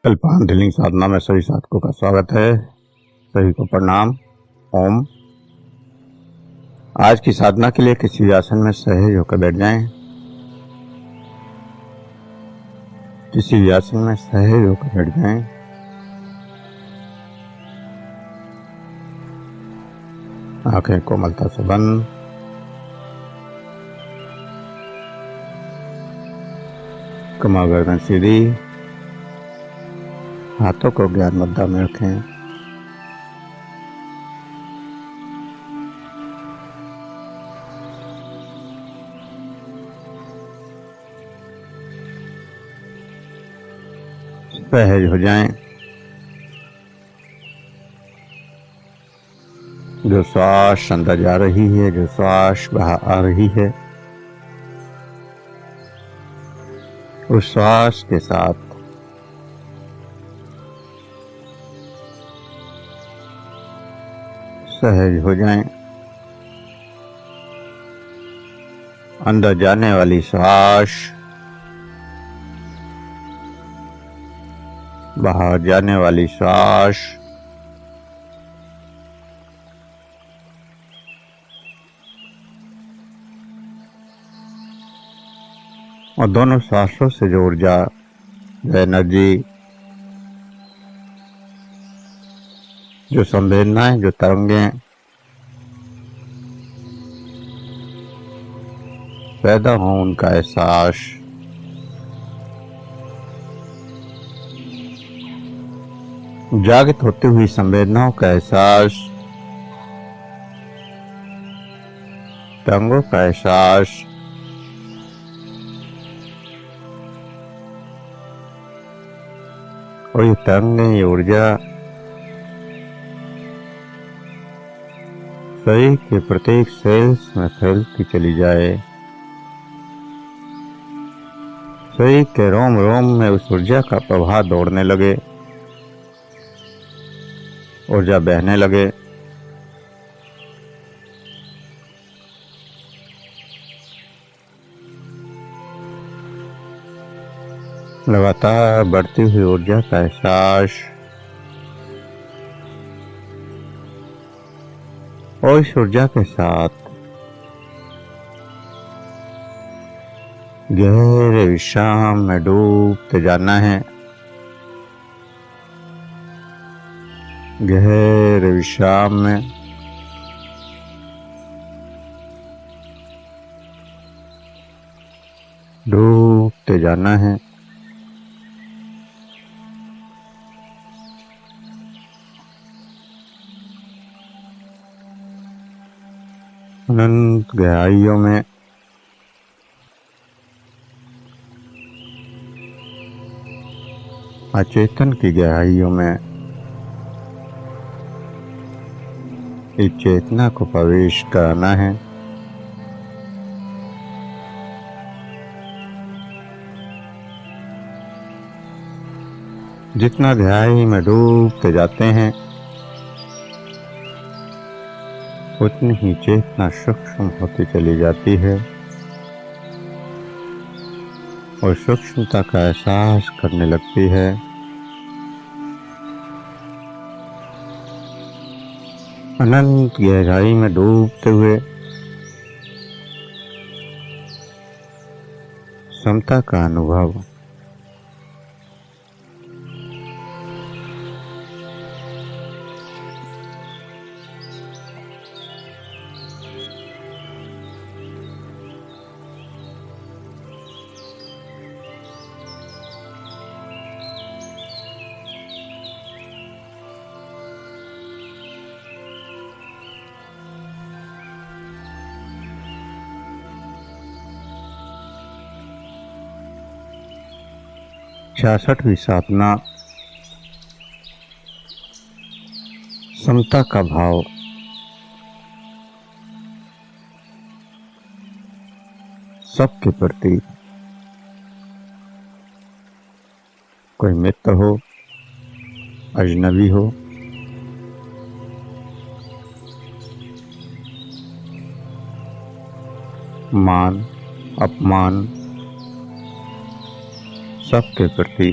कल्पांत healing साधना में सभी साधकों का स्वागत है। सभी को प्रणाम। ओम। आज की साधना के लिए किसी आसन में सहज होकर बैठ जाएं। किसी आसन में सहज होकर बैठ जाएं। आंखें कोमलता से बंद। कमर गर्दन सीधी। हाथों को ज्ञान मुद्रा में रखें। सहज हो जाएं। जो श्वास अंदर जा रही है, जो श्वास बाहर आ रही है, उस श्वास के साथ सहज हो जाएं। अंदर जाने वाली श्वास, बाहर जाने वाली श्वास, और दोनों श्वासों से जो ऊर्जा, जो एनर्जी, जो संवेदनाएं, जो तरंगें पैदा हों, उनका एहसास जागृत होती हुई संवेदनाओं का एहसास, तरंगों का एहसास, और ये तरंगें, ये ऊर्जा शरीर के प्रत्येक सेल्स में फैलती चली जाए। शरीर के रोम रोम में उस ऊर्जा का प्रवाह दौड़ने लगे, ऊर्जा बहने लगे। लगातार बढ़ती हुई ऊर्जा का एहसास, और इस ऊर्जा के साथ गहरे विश्राम में डूबते जाना है। गहरे विश्राम में डूबते जाना है। अनंत गहराइयों में अचेतन की गहराइयों में इस चेतना को प्रवेश कराना है। जितना गहराई में डूबते जाते हैं, उतनी ही चेतना सूक्ष्म होती चली जाती है, और सूक्ष्मता का एहसास करने लगती है। अनंत गहराई में डूबते हुए समता का अनुभव, छियासठवीं साधना, समता का भाव। सबके प्रति, कोई मित्र हो, अजनबी हो, मान अपमान, सबके प्रति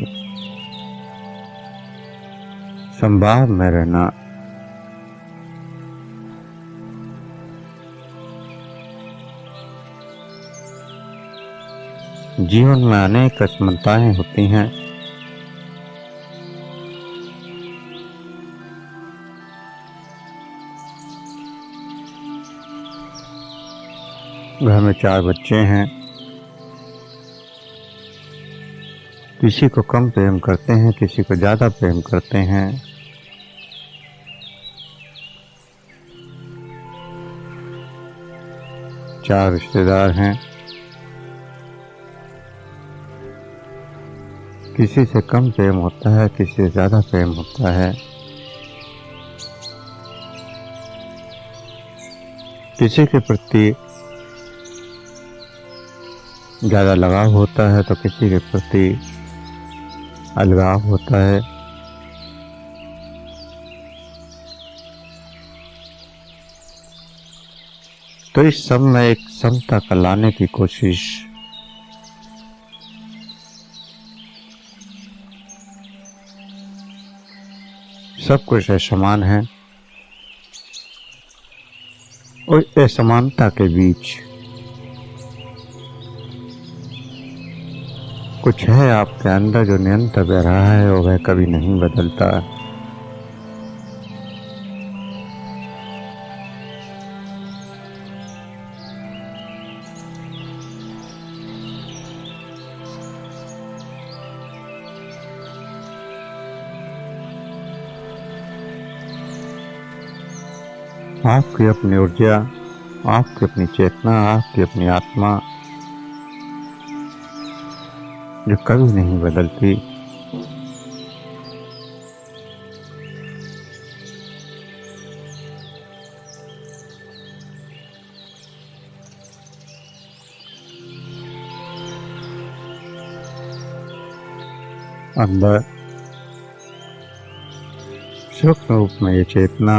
संभाव में रहना। जीवन में अनेक असमंताएं होती हैं। घर में 4 बच्चे हैं। किसी को कम प्रेम करते हैं, किसी को ज़्यादा प्रेम करते हैं। चार रिश्तेदार हैं। किसी से कम प्रेम होता है, किसी से ज़्यादा प्रेम होता है। किसी के प्रति ज़्यादा लगाव होता है तो किसी के प्रति अलगाव होता है। तो इस सब में एक समता का लाने की कोशिश सब कुछ असमान है और असमानता के बीच कुछ है आपके अंदर जो निरंतर बह रहा है और वह कभी नहीं बदलता। आपकी अपनी ऊर्जा, आपकी अपनी चेतना, आपकी अपनी आत्मा जो कभी नहीं बदलती। अंदर सूक्ष्म रूप में ये चेतना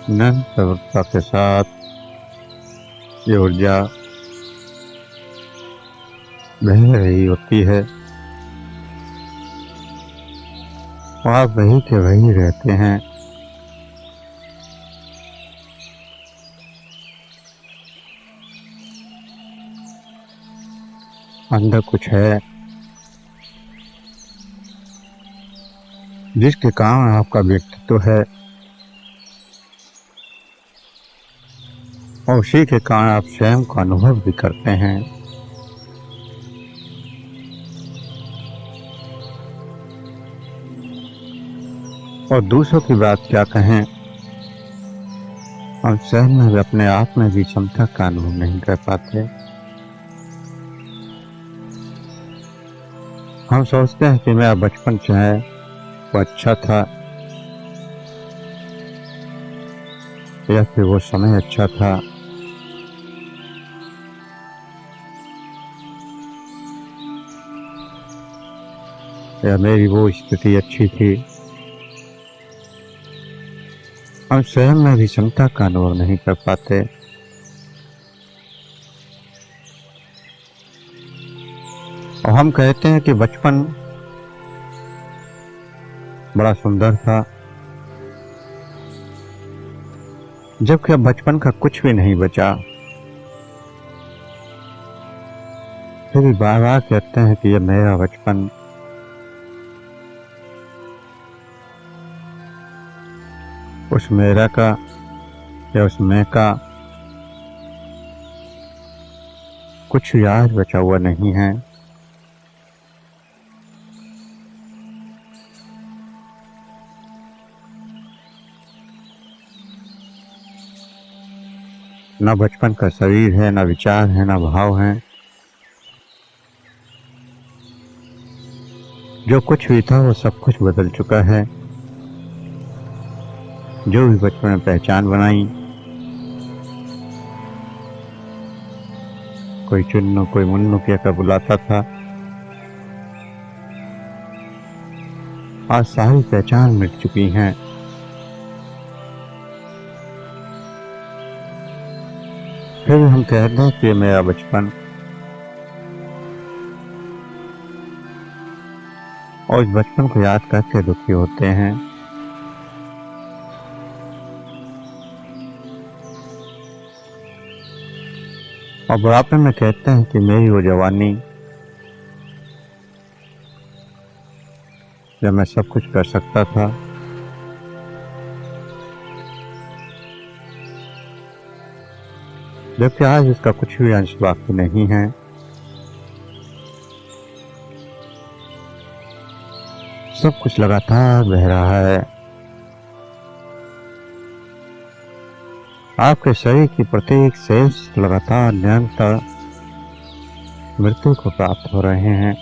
निरंतरता के साथ ये ऊर्जा बह रही होती है और आप वही के वही रहते हैं। अंदर कुछ है जिसके कारण आपका व्यक्तित्व है और उसी के कारण आप स्वयं का अनुभव भी करते हैं। और दूसरों की बात क्या कहें, हम स्वयं में अपने आप में भी क्षमता का अनुभव नहीं कर पाते। हम सोचते हैं कि मेरा बचपन जो है वो अच्छा था या फिर वो समय अच्छा था, या मेरी वो स्थिति अच्छी थी। हम स्वयं में भी क्षमता का अनुभव नहीं कर पाते। और हम कहते हैं कि बचपन बड़ा सुंदर था, जबकि अब बचपन का कुछ भी नहीं बचा। फिर भी बार बार कहते हैं कि यह मेरा बचपन। उस मेरा का या उस मैं का कुछ याद बचा हुआ नहीं है। न बचपन का शरीर है, न विचार है, न भाव है। जो कुछ भी था वो सब कुछ बदल चुका है। जो भी बचपन में पहचान बनाई, कोई चुन्नू कोई मुन्नू कहकर बुलाता था, आज सारी पहचान मिट चुकी हैं। फिर हम कहते हैं कि मेरा बचपन। और इस बचपन को याद करके दुखी होते हैं। और बुढ़ापे में कहते हैं कि मेरी वो जवानी जब मैं सब कुछ कर सकता था, जबकि आज इसका कुछ भी अंश बाकी नहीं है। सब कुछ लगातार बह रहा है। आपके शरीर की प्रत्येक सेल्स लगातार निरंतर मृत्यु को प्राप्त हो रहे हैं।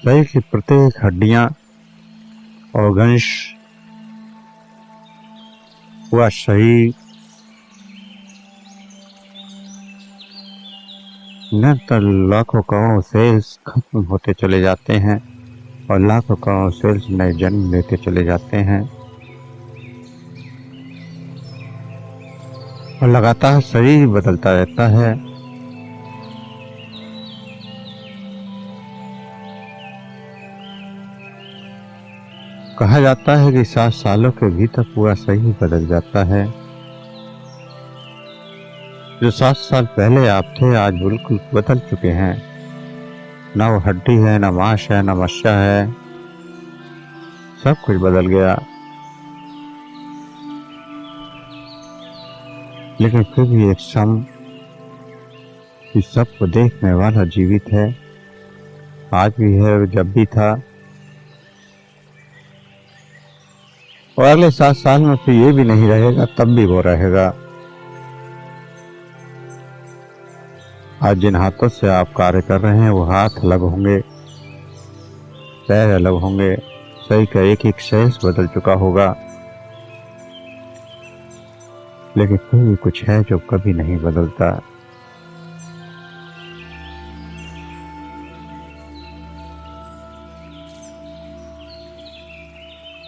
शरीर की प्रत्येक हड्डियां, ऑर्गन्स, पूरा शरीर निरंतर लाखों करोड़ों सेल्स खत्म होते चले जाते हैं और लाखों करोड़ों सेल्स नए जन्म लेते चले जाते हैं। और लगातार शरीर बदलता रहता है। कहा जाता है कि 7 सालों के भीतर पूरा शरीर बदल जाता है। जो 7 साल पहले आप थे आज बिल्कुल बदल चुके हैं। ना वो हड्डी है, ना मांस है, ना मज्जा है, सब कुछ बदल गया। लेकिन फिर भी एक सम इस सब को देखने वाला जीवित है, आज भी है, जब भी था। और अगले 7 साल में फिर ये भी नहीं रहेगा, तब भी वो रहेगा। आज जिन हाथों से आप कार्य कर रहे हैं वो हाथ अलग होंगे, पैर अलग होंगे, शरीर का एक एक सेल्स बदल चुका होगा। लेकिन फिर भी कुछ है जो कभी नहीं बदलता।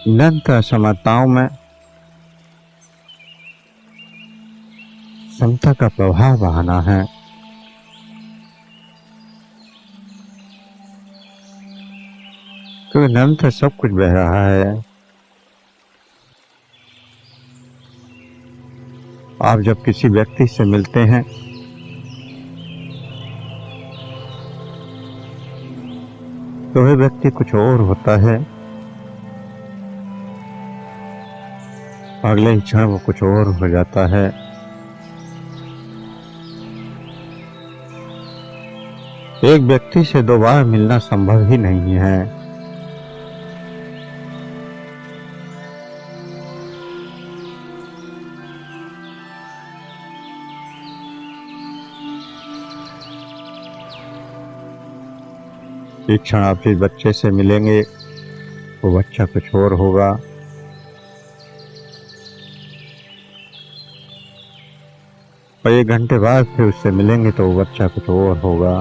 निरंतर असमताओं में समता का प्रभाव बहाना है। क्योंकि निरंतर सब कुछ बह रहा है। आप जब किसी व्यक्ति से मिलते हैं तो वह व्यक्ति कुछ और होता है, अगले ही क्षण वो कुछ और हो जाता है। एक व्यक्ति से 2 बार मिलना संभव ही नहीं है। एक क्षण आप जिस बच्चे से मिलेंगे वो बच्चा कुछ और होगा, और 1 घंटे बाद फिर उससे मिलेंगे तो वो बच्चा कुछ और होगा।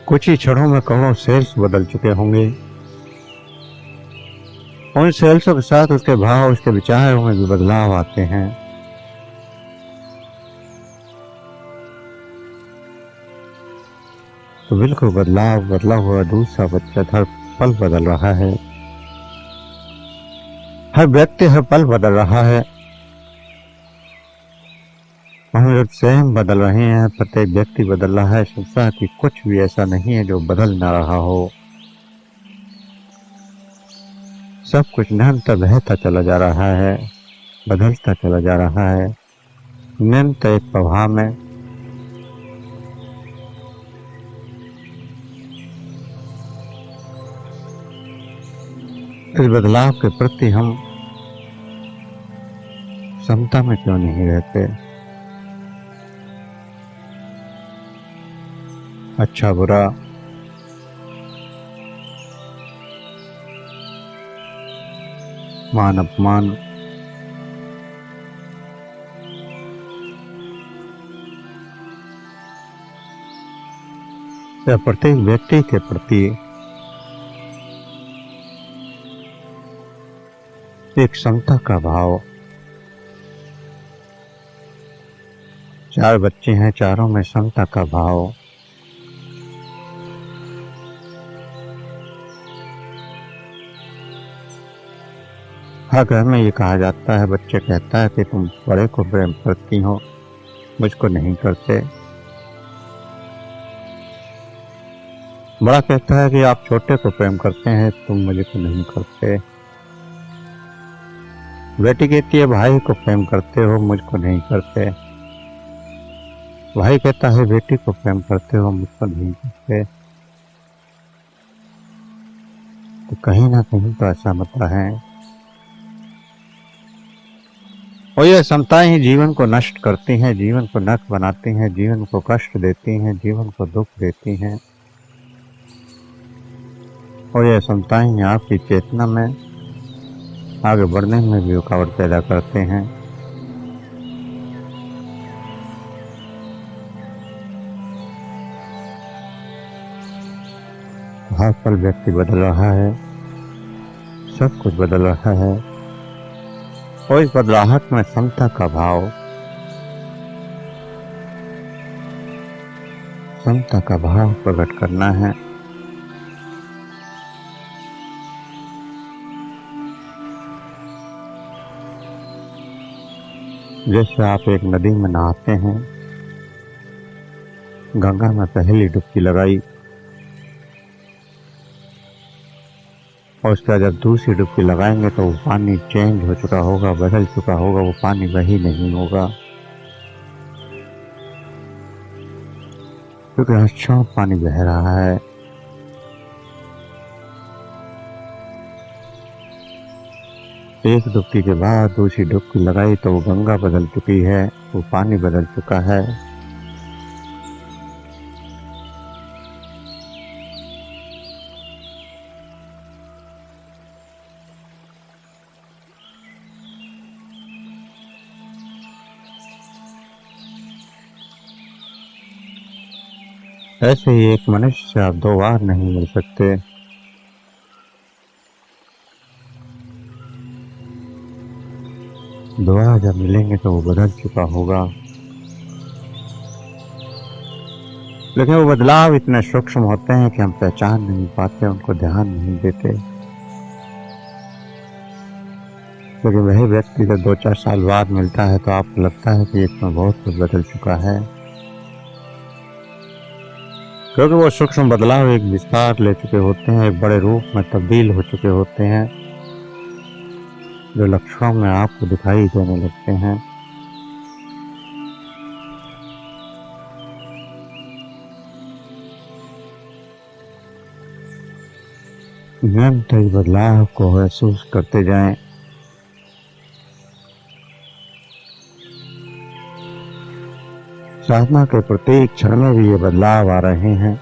कुछ ही क्षणों में करोड़ों सेल्स बदल चुके होंगे। उन सेल्सों के साथ उसके भाव, उसके विचारों में भी बदलाव आते हैं। तो बिल्कुल बदला हुआ दूसरा बच्चा हर पल बदल रहा है। हर व्यक्ति हर पल बदल रहा है। हम जब स्वयं बदल रहे हैं, प्रत्येक व्यक्ति बदल रहा है। संसार की कुछ भी ऐसा नहीं है जो बदल ना रहा हो। सब कुछ निरंतर बहता चला जा रहा है, बदलता चला जा रहा है, निरंतर एक प्रवाह में। इस बदलाव के प्रति हम समता में क्यों नहीं रहते? अच्छा बुरा, मान अपमान, या प्रत्येक व्यक्ति के प्रति एक समता का भाव, 4 बच्चे हैं, चारों में समता का भाव। हर घर में ये कहा जाता है, बच्चे कहता है कि तुम बड़े को प्रेम करती हो, मुझको नहीं करते। बड़ा कहता है कि आप छोटे को प्रेम करते हैं, तुम मुझको नहीं करते। बेटी कहती है भाई को प्रेम करते हो, मुझको नहीं करते। भाई कहता है बेटी को प्रेम करते हो, मुझको नहीं करते। तो कहीं ना कहीं तो ऐसा मता है, और ये समताएं ही जीवन को नष्ट करती हैं, जीवन को नर्क बनाती हैं, जीवन को कष्ट देती हैं, जीवन को दुख देती हैं। और ये समताएं ही आपकी चेतना में आगे बढ़ने में भी रुकावट पैदा करते हैं। हर पल व्यक्ति बदल रहा है, सब कुछ बदल रहा है, और इस बदलाहट में समता का भाव, समता का भाव प्रकट करना है। जैसे आप एक नदी में नहाते हैं, गंगा में पहली डुबकी लगाई और उसके बाद जब दूसरी डुबकी लगाएंगे तो वो पानी चेंज हो चुका होगा, बदल चुका होगा, वो पानी वही नहीं होगा, क्योंकि हर क्षण पानी बह रहा है। एक डुबकी के बाद दूसरी डुबकी लगाई तो वो गंगा बदल चुकी है, वो पानी बदल चुका है। ऐसे ही एक मनुष्य से आप 2 बार नहीं मिल सकते। दोबारा जब मिलेंगे तो वो बदल चुका होगा, लेकिन वो बदलाव इतने सूक्ष्म होते हैं कि हम पहचान नहीं पाते, उनको ध्यान नहीं देते। लेकिन वही व्यक्ति जब 2-4 साल बाद मिलता है तो आपको लगता है कि इसमें बहुत कुछ बदल चुका है, क्योंकि वो सूक्ष्म बदलाव एक विस्तार ले चुके होते हैं, एक बड़े रूप में तब्दील हो चुके होते हैं, जो लक्षणों में आपको दिखाई देने लगते हैं। निरंतर बदलाव को महसूस करते जाएं। साधना के प्रत्येक क्षण में भी ये बदलाव आ रहे हैं।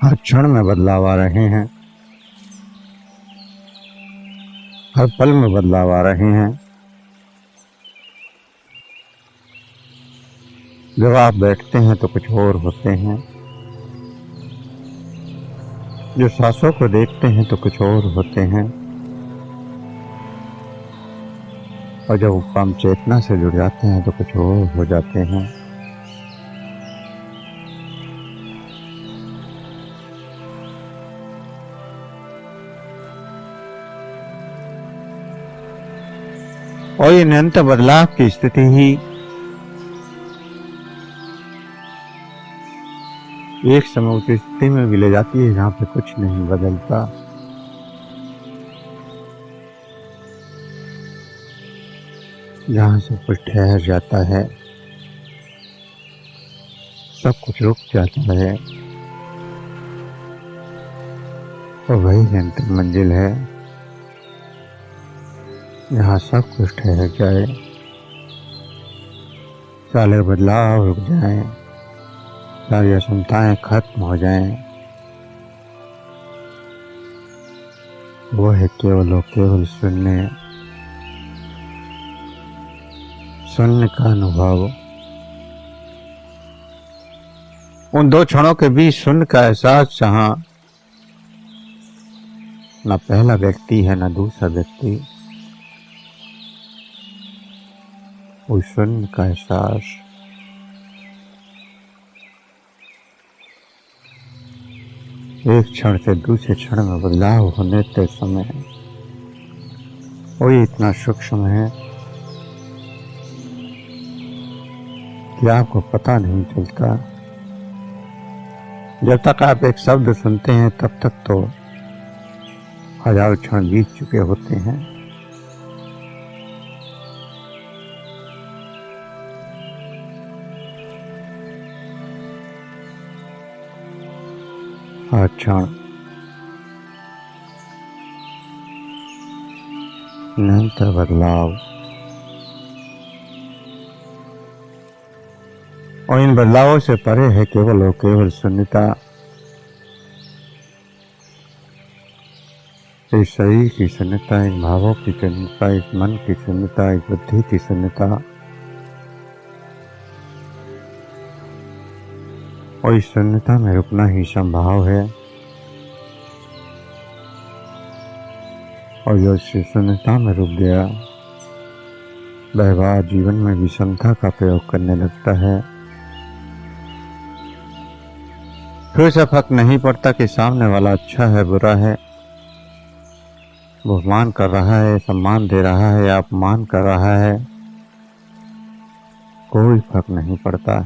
हर क्षण में बदलाव आ रहे हैं, हर पल में बदलाव आ रहे हैं। जब आप बैठते हैं तो कुछ और होते हैं, जो सांसों को देखते हैं तो कुछ और होते हैं, और जब हम चेतना से जुड़ जाते हैं तो कुछ और हो जाते हैं। और ये निरंतर बदलाव की स्थिति ही एक समय उस स्थिति में भी ले जाती है जहां पे कुछ नहीं बदलता, जहां सब कुछ ठहर जाता है, सब कुछ रुक जाता है। और वही निरंतर मंजिल है जहाँ सब कुछ ठहर जाए, सारे बदलाव रुक जाएं, सारी असमताएं खत्म हो जाएं। वो है केवल और केवल शून्य, शून्य का अनुभव। उन दो क्षणों के बीच शून्य का एहसास, जहां न पहला व्यक्ति है न दूसरा व्यक्ति, उस शून्य का एहसास। एक क्षण से दूसरे क्षण में बदलाव होने के समय वही इतना सूक्ष्म है कि आपको पता नहीं चलता। जब तक आप एक शब्द सुनते हैं तब तक तो हजारों क्षण बीत चुके होते हैं। हर क्षण निरंतर बदलाव, और इन बदलावों से परे है केवल और केवल शून्यता। इस शरीर की शून्यता, इन भावों की शून्यता, इस मन की शून्यता, इस बुद्धि की शून्यता, और इस शून्यता में रुकना ही संभव है। और जो शून्यता में रुक गया वह बात जीवन में विषमता का प्रयोग करने लगता है। फिर से फर्क नहीं पड़ता कि सामने वाला अच्छा है बुरा है, वो मान कर रहा है, सम्मान दे रहा है या अपमान कर रहा है, कोई फर्क नहीं पड़ता।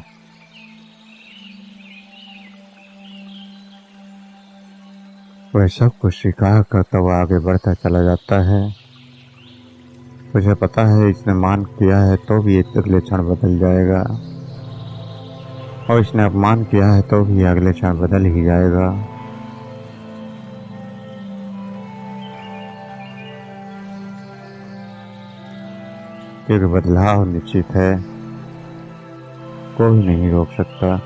वह सब कुछ स्वीकार करता हुआ आगे बढ़ता चला जाता है। मुझे पता है इसने मान किया है तो भी एक अगले क्षण बदल जाएगा, और इसने अपमान किया है तो भी अगले क्षण बदल ही जाएगा। एक बदलाव निश्चित है, कोई नहीं रोक सकता।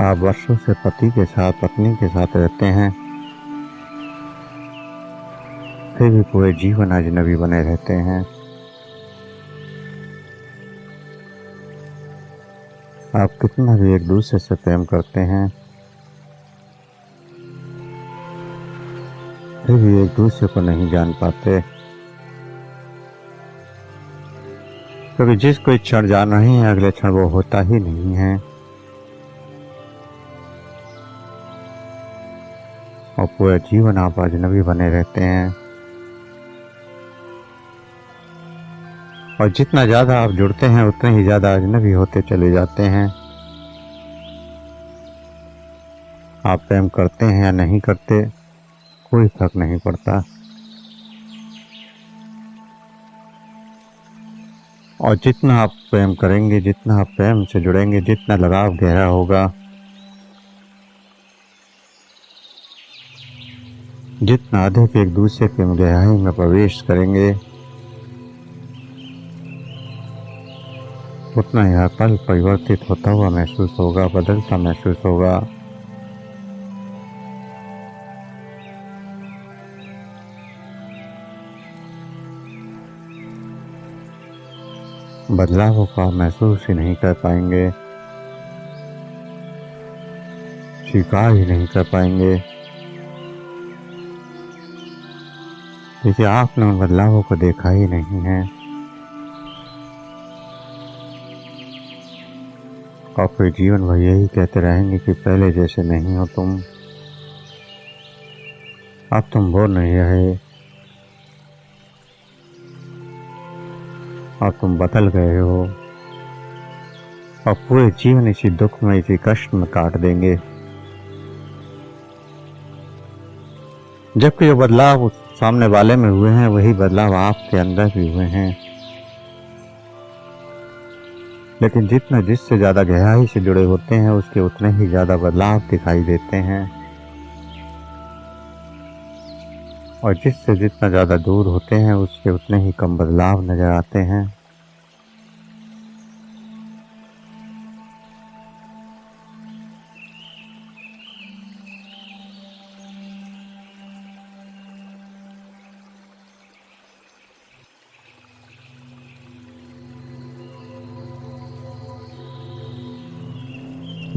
आप वर्षों से पति के साथ, पत्नी के साथ रहते हैं, फिर भी पूरे जीवन अजनबी बने रहते हैं। आप कितना भी एक दूसरे से प्रेम करते हैं, फिर भी एक दूसरे को नहीं जान पाते। क्योंकि जिसको एक क्षण जाना ही है अगले क्षण वो होता ही नहीं है, और पूरा जीवन आप अजनबी बने रहते हैं। और जितना ज्यादा आप जुड़ते हैं उतने ही ज्यादा अजनबी होते चले जाते हैं। आप प्रेम करते हैं या नहीं करते, कोई फर्क नहीं पड़ता। और जितना आप प्रेम करेंगे, जितना आप प्रेम से जुड़ेंगे, जितना लगाव गहरा होगा, जितना अधिक एक दूसरे के गहराई में प्रवेश करेंगे, उतना यह पल परिवर्तित होता हुआ महसूस होगा, बदलता महसूस होगा। बदलावों का महसूस ही नहीं कर पाएंगे, स्वीकार ही नहीं कर पाएंगे, क्योंकि आपने उन बदलावों को देखा ही नहीं है। और फिर जीवन भर यही कहते रहेंगे कि पहले जैसे नहीं हो तुम, अब तुम वो नहीं रहे, अब तुम बदल गए हो, और पूरे जीवन इसी दुख में, इसी कष्ट में काट देंगे। जबकि जो बदलाव सामने वाले में हुए हैं वही बदलाव आपके अंदर भी हुए हैं। लेकिन जितना जिससे ज्यादा गहराई से जुड़े होते हैं उसके उतने ही ज्यादा बदलाव दिखाई देते हैं। और जिससे जितना ज़्यादा दूर होते हैं उससे उतने ही कम बदलाव नज़र आते हैं।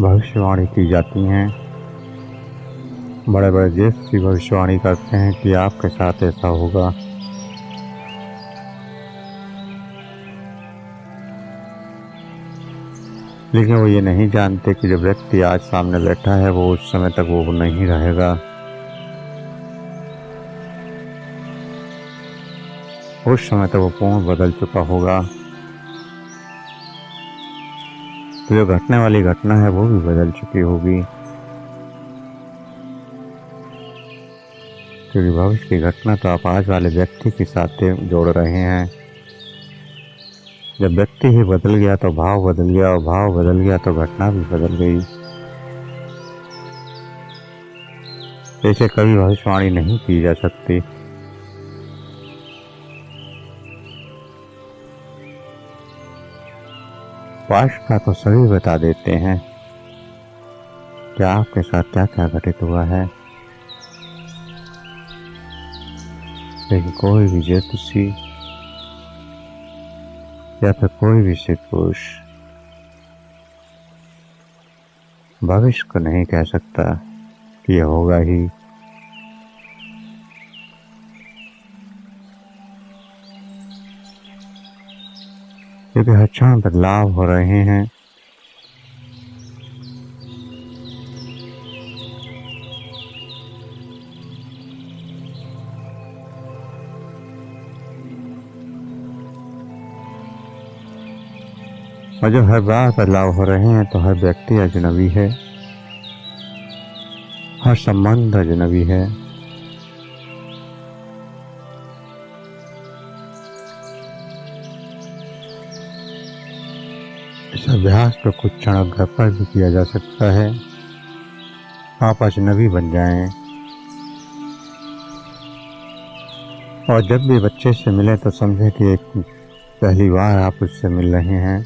भविष्यवाणी की जाती हैं, बड़े बड़े ज्योतिषी भविष्यवाणी करते हैं कि आपके साथ ऐसा होगा। लेकिन वो ये नहीं जानते कि जो व्यक्ति आज सामने बैठा है वो उस समय तक वो नहीं रहेगा। उस समय तक वो पूर्ण बदल चुका होगा। तो जो घटने वाली घटना है वो भी बदल चुकी होगी, क्योंकि भविष्य की घटना तो आप आज वाले व्यक्ति के साथ जोड़ रहे हैं। जब व्यक्ति ही बदल गया तो भाव बदल गया, और भाव बदल गया तो घटना भी बदल गई। ऐसे कभी भविष्यवाणी नहीं की जा सकती। पास्ट का तो सभी बता देते हैं कि आपके साथ क्या क्या घटित हुआ है, लेकिन कोई भी ज्योतिषी या फिर कोई भी सिद्ध पुरुष भविष्य को नहीं कह सकता कि यह होगा ही। क्योंकि हर क्षण बदलाव हो रहे हैं। और जब हर बार बदलाव हो रहे हैं तो हर व्यक्ति अजनबी है, हर संबंध अजनबी है। इस अभ्यास को कुछ क्षण घर पर भी किया जा सकता है। आप अजनबी बन जाएं, और जब भी बच्चे से मिले तो समझे कि एक पहली बार आप उससे मिल रहे हैं,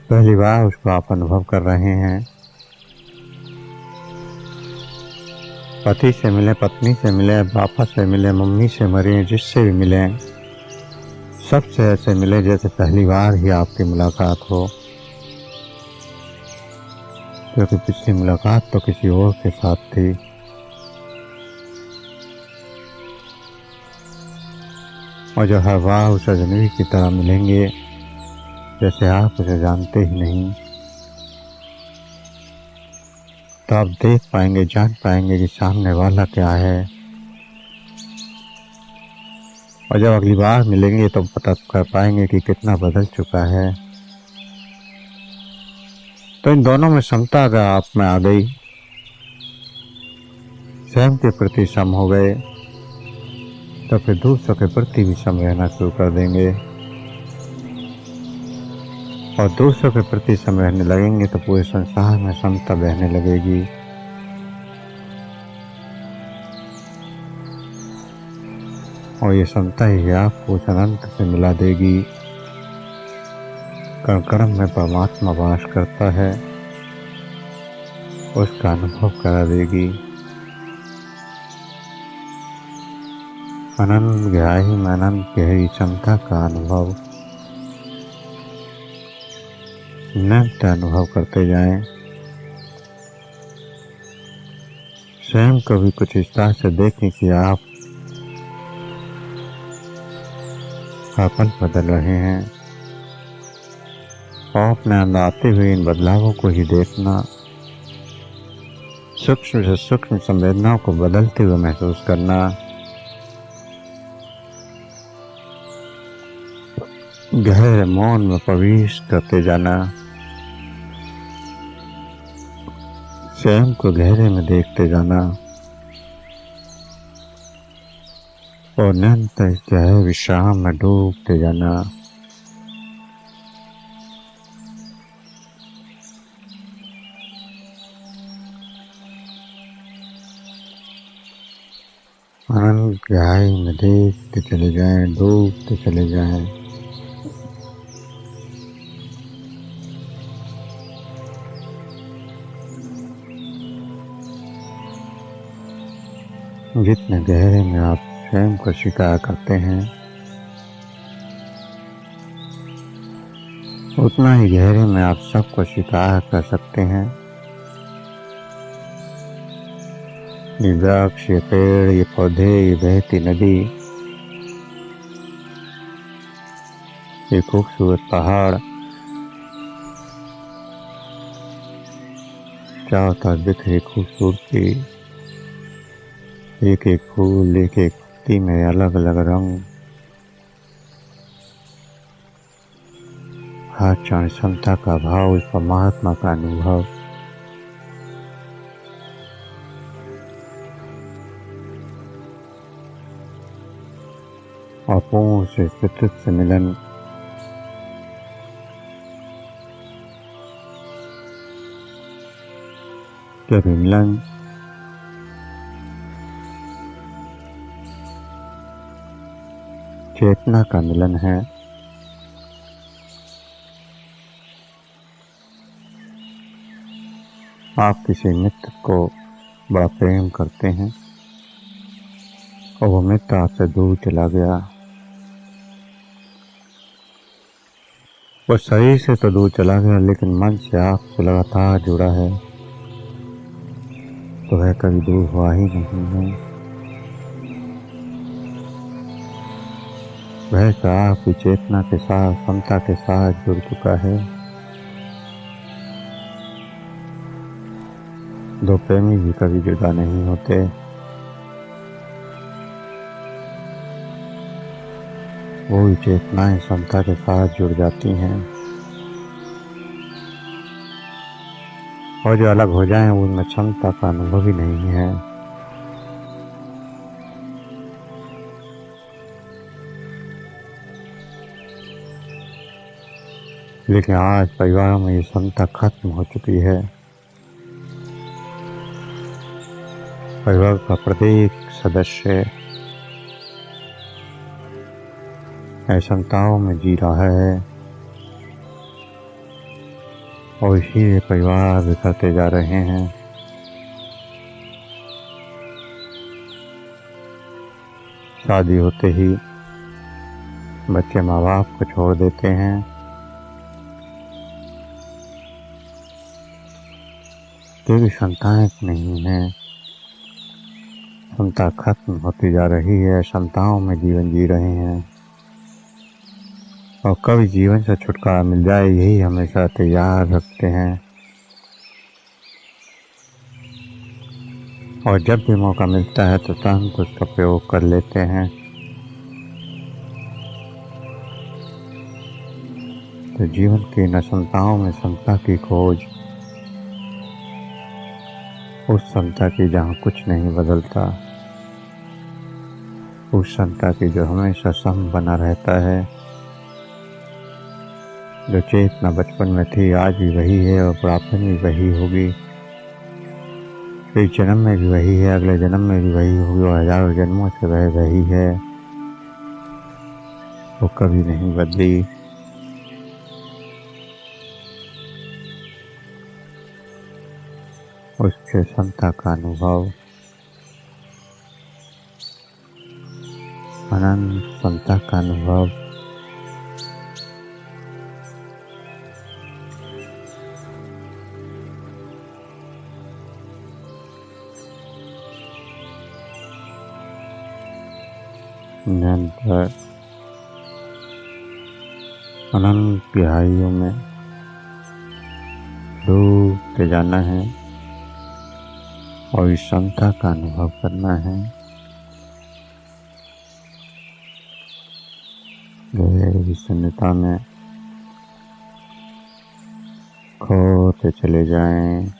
पहली बार उसको आप अनुभव कर रहे हैं। पति से मिले, पत्नी से मिले, पापा से मिले, मम्मी से मिले, जिससे भी मिले, सबसे ऐसे मिले जैसे पहली बार ही आपकी मुलाकात हो। क्योंकि पिछली मुलाकात तो किसी और के साथ थी। और जो हर बार उस अजनबी की तरह मिलेंगे जैसे आप उसे जानते ही नहीं, तो आप देख पाएंगे, जान पाएंगे कि सामने वाला क्या है। और जब अगली बार मिलेंगे तो पता कर पाएंगे कि कितना बदल चुका है। तो इन दोनों में समता अगर आप में आ गई, स्वयं के प्रति सम हो गए, तो फिर दूसरों के प्रति भी सम रहना शुरू कर देंगे। और दूसरों के प्रति सम रहने लगेंगे तो पूरे संसार में समता बहने लगेगी। और ये समता ही आपको उस अनंत से मिला देगी। कण कण में परमात्मा वास करता है, उसका अनुभव करा देगी। अनंत गहराई में अनंत गहरी क्षमता का अनुभव नित्य अनुभव करते जाएं। स्वयं को भी कुछ इस तरह से देखें कि आप हर पल बदल रहे हैं, और अपने अंदर आते हुए इन बदलावों को ही देखना, सूक्ष्म से सूक्ष्म संवेदनाओं को बदलते हुए महसूस करना, गहरे मौन में प्रवेश करते जाना, स्वयं को गहरे में देखते जाना, और निरंतर इस गहरे विश्राम में डूबते जाना। अनंत गहराई में देखते चले जाएं, डूबते चले जाएं। जितने गहरे में आप स्वयं को स्वीकार करते हैं, उतना ही गहरे में आप सबको स्वीकार कर सकते हैं। ये वृक्ष, ये पेड़, ये पौधे, ये बहती नदी, ये खूबसूरत पहाड़, चारों तरफ बिखरी खूबसूरती, एक एक फूल, एक एक पत्ती में अलग अलग रंग, हर क्षण क्षमता का भाव, इस परमात्मा का अनुभव। और पूर्ण से अस्तित्व से मिलन। जब मिलन चेतना का मिलन है, आप किसी मित्र को बड़ा प्रेम करते हैं और वो मित्र आपसे दूर चला गया। वो शरीर से तो दूर चला गया, लेकिन मन से आपसे लगातार जुड़ा है, तो वह कभी दूर हुआ ही नहीं है। वह तो आपकी चेतना के साथ, क्षमता के साथ जुड़ चुका है। दो प्रेमी भी कभी जुदा नहीं होते। वो ही चेतनाएं क्षमता के साथ जुड़ जाती हैं, और जो अलग हो जाएं, उनमें क्षमता का अनुभव ही नहीं है। लेकिन आज परिवारों में ये क्षमता खत्म हो चुकी है। परिवार का प्रत्येक सदस्य क्षमताओं में जी रहा है, और इसीलिए परिवार बिखरते जा रहे हैं। शादी होते ही बच्चे माँ बाप को छोड़ देते हैं, क्योंकि संतान नहीं है। क्षमता खत्म होती जा रही है, क्षमताओं में जीवन जी रहे हैं, और कभी जीवन से छुटकारा मिल जाए, यही हमेशा तैयार रखते हैं। और जब भी मौका मिलता है तो तुरंत उसका प्रयोग कर लेते हैं। तो जीवन की इन क्षमताओं में क्षमता की खोज, उस क्षमता की जहाँ कुछ नहीं बदलता, उस क्षमता की जो हमेशा सम बना रहता है। जो चेतना बचपन में थी, आज भी वही है, और बुढ़ापे में भी वही होगी। इस जन्म में भी वही है, अगले जन्म में भी वही होगी, और हजारों जन्मों से वह वही है। वो कभी नहीं बदली। उसके क्षमता का अनुभव, अनंत क्षमता का अनुभव, निरंतर अनंत गहराइयों में डूबते जाना है, और इस क्षमता का अनुभव करना है। गहरी शून्यता में खोते चले जाएं।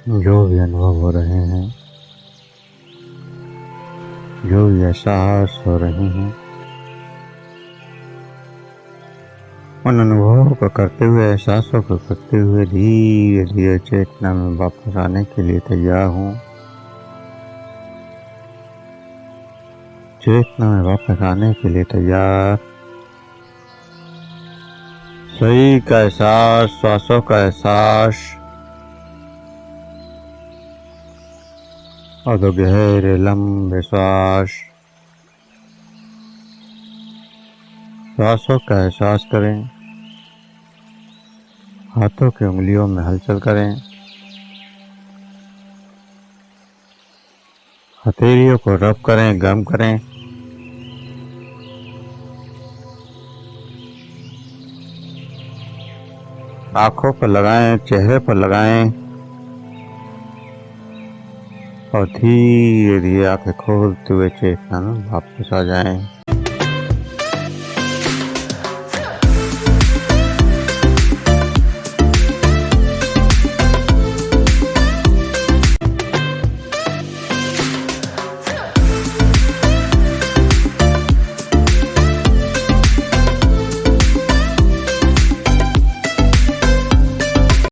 जो भी अनुभव हो रहे हैं, जो भी एहसास हो रहे हैं, उन अनुभवों को करते हुए, एहसासों को करते हुए धीरे धीरे चेतना में वापस आने के लिए तैयार हूँ। चेतना में वापस आने के लिए तैयार। शरीर का एहसास, श्वासों का एहसास, और दो गहरे लंबे श्वास। श्वासों का एहसास करें। हाथों की उंगलियों में हलचल करें। हथेलियों को रब करें, गर्म करें। आंखों पर लगाएं, चेहरे पर लगाएं और धीरे धीरे आंखें खोलते हुए चेतना में वापस आ जाएं।